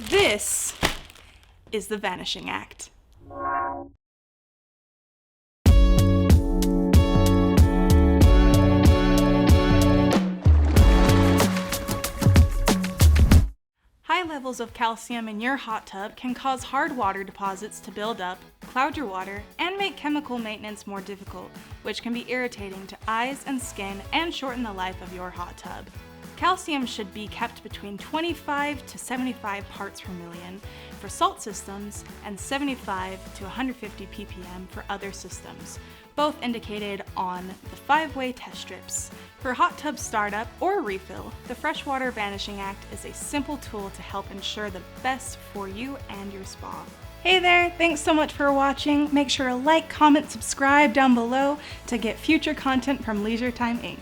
This is the Vanishing Act. High levels of calcium in your hot tub can cause hard water deposits to build up, cloud your water, and make chemical maintenance more difficult, which can be irritating to eyes and skin and shorten the life of your hot tub. Calcium should be kept between 25 to 75 parts per million for salt systems and 75 to 150 ppm for other systems, both indicated on the 5-way test strips. For hot tub startup or refill, the FreshWater Vanishing Act is a simple tool to help ensure the best for you and your spa. Hey there, thanks so much for watching. Make sure to like, comment, subscribe down below to get future content from Leisure Time Inc.